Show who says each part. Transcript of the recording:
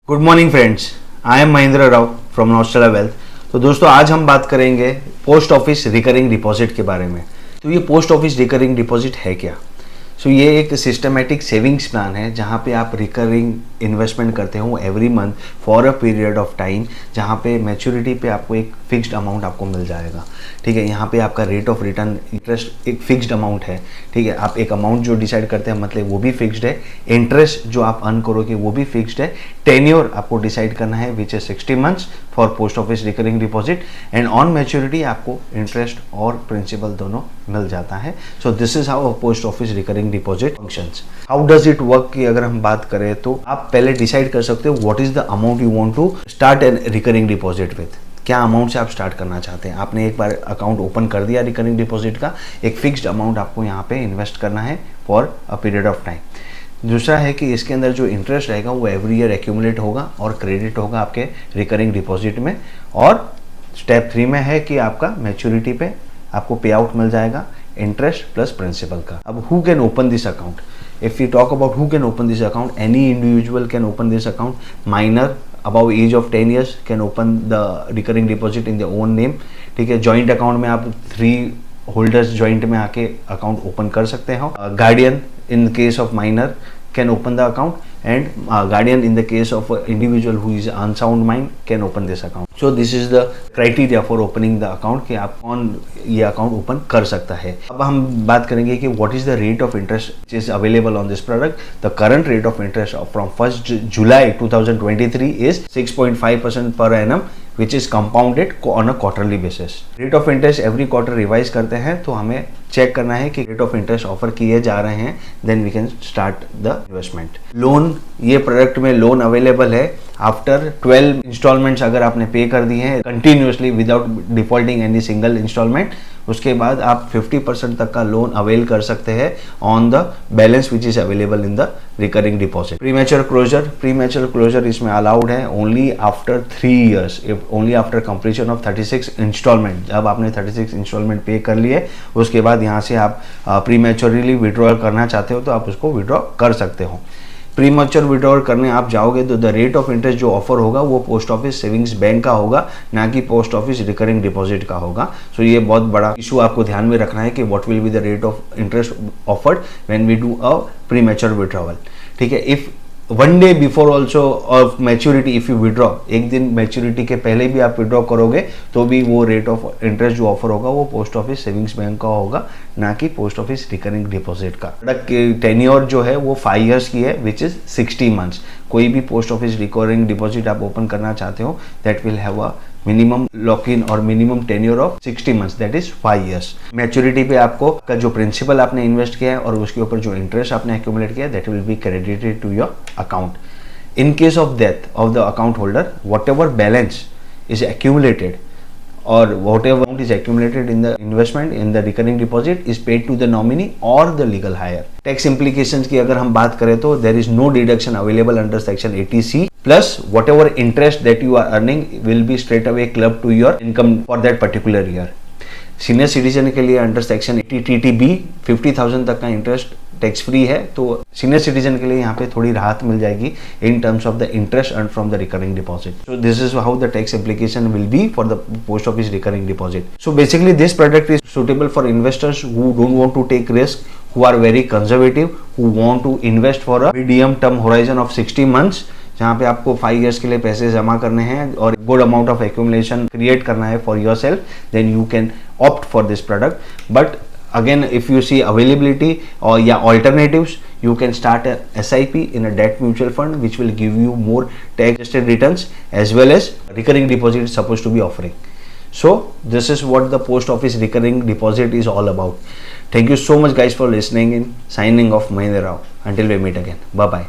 Speaker 1: Good morning friends, I am Mahendra Rao from Nostrela Wealth. तो दोस्तों आज हम बात करेंगे पोस्ट ऑफिस रिकरिंग डिपॉजिट के बारे में। तो ये पोस्ट ऑफिस रिकरिंग डिपॉजिट है क्या? ये एक सिस्टमेटिक सेविंग्स प्लान है जहाँ पे आप रिकरिंग इन्वेस्टमेंट करते हो every month for a period of time, जहाँ पे मैच्योरिटी पे आपको एक फिक्स्ड अमाउंट आपको मिल जाएगा। ठीक है, यहाँ पे आपका रेट ऑफ रिटर्न इंटरेस्ट एक फिक्स्ड अमाउंट है। ठीक है, आप एक अमाउंट जो डिसाइड करते हैं मतलब वो भी फिक्स्ड है, इंटरेस्ट जो आप अर्न करोगे वो भी फिक्स्ड है, टेन्योर आपको डिसाइड करना है which is 60 months for post office recurring deposit, and on maturity आपको इंटरेस्ट और प्रिंसिपल दोनों मिल जाता है। सो this is how post office recurring deposit functions. How does it work की अगर हम बात करें तो आप पहले डिसाइड कर सकते हो what is the amount you want to start an recurring deposit with. क्या अमाउंट से आप स्टार्ट करना चाहते हैं? आपने एक बार अकाउंट ओपन कर दिया रिकरिंग डिपॉजिट का, एक फिक्स्ड अमाउंट आपको यहाँ पे इन्वेस्ट करना है for a period of time. दूसरा है कि इसके अंदर जो इंटरेस्ट रहेगा वो एवरी ईयर एक्यूमुलेट होगा और क्रेडिट होगा आपके रिकरिंग डिपॉजिट में। और स्टेप 3 में है कि आपका मैच्योरिटी पे आपको पे आउट मिल जाएगा इंटरेस्ट प्लस प्रिंसिपल का। अब who can open this account? If you talk about who can open this account, any individual can open this account. Minor above age of 10 years can open the recurring deposit in their own name। ठीक है, joint account में आप 3 holders joint में आके account open कर सकते हो। Guardian in case of minor can open the account, and guardian in the case of an individual who is unsound mind can open this account. So this is the criteria for opening the account कि आप कौन ये account open कर सकता है। अब हम बात करेंगे कि what is the rate of interest which is available on this product. The current rate of interest from 1st July 2023 is 6.5% per annum which is compounded on a quarterly basis. Rate of interest every quarter revise करते हैं, तो हमें check करना है कि rate of interest offer किए जा रहे हैं, then we can start the investment. Loan, ये प्रोडक्ट में लोन अवेलेबल है आफ्टर 12 इंस्टॉलमेंट्स अगर आपने पे कर दी हैं continuously without defaulting any single installment, उसके बाद आप 50% तक का लोन अवेल कर सकते हैं on the balance which is available in the recurring deposit. Premature closure इसमें अलाउड है only after 3 years, only after completion of 36 installment. जब आपने 36 इंस्टॉलमेंट पे कर लिए उसके बाद यहाँ से आप प्रीमैच्योरली विड्रॉल करना चाहते हो तो आप उसको विड्रॉ कर सकते हो। प्रीमैच्योर विड्रॉल करने आप जाओगे तो द रेट ऑफ इंटरेस्ट जो ऑफर होगा वो पोस्ट ऑफिस सेविंग्स बैंक का होगा, ना कि पोस्ट ऑफिस रिकरिंग डिपॉजिट का होगा। सो ये बहुत बड़ा इशू आपको ध्यान में रखना है कि what will be the rate of interest offered when we do a premature withdrawal. ठीक है, if one day before also of maturity if you withdraw, एक दिन मैच्योरिटी के पहले भी आप विड्रॉ करोगे तो भी वो रेट ऑफ इंटरेस्ट जो ऑफर होगा वो पोस्ट ऑफिस सेविंग्स बैंक का होगा, ना कि पोस्ट ऑफिस रिकरिंग डिपॉजिट का। प्रोडक्ट की टेन्योर जो है वो 5 years की है विच इज 60 months। कोई भी पोस्ट ऑफिस रिकरिंग डिपॉजिट आप ओपन करना चाहते हो that will have a minimum lock in और minimum tenure of 60 months, that is 5 years। Maturity पे आपको का जो प्रिंसिपल आपने इन्वेस्ट किया है और उसके ऊपर जो इंटरेस्ट आपने एक्यूमुलेट किया है that will be credited to your account. In case of death of the account holder, whatever balance is accumulated or whatever amount is accumulated in the investment in the recurring deposit is paid to the nominee or the legal hire. Tax implications की अगर हम बात करें तो there is no deduction available under section 80C, plus whatever interest that you are earning will be straight away clubbed to your income for that particular year. Senior citizen के लिए under section 80 TTB 50,000 तक का interest tax free है, तो senior citizen के लिए यहाँ पे थोड़ी राहत मिल जाएगी in terms of the interest earn from the recurring deposit. So this is how the tax application will be for the post office recurring deposit. So basically this product is suitable for investors who don't want to take risk, who are very conservative, who want to invest for a medium term horizon of 60 months, जहाँ पे आपको 5 years के लिए पैसे जमा करने हैं और good amount of accumulation create करना है for yourself, then you can opt for this product. But again if you see availability or alternatives, you can start a SIP in a debt mutual fund which will give you more tax adjusted returns as well as recurring deposit is supposed to be offering. So this is what the post office recurring deposit is all about. Thank you so much guys for listening in. Signing off, Mahendra Rao. Until we meet again, bye bye.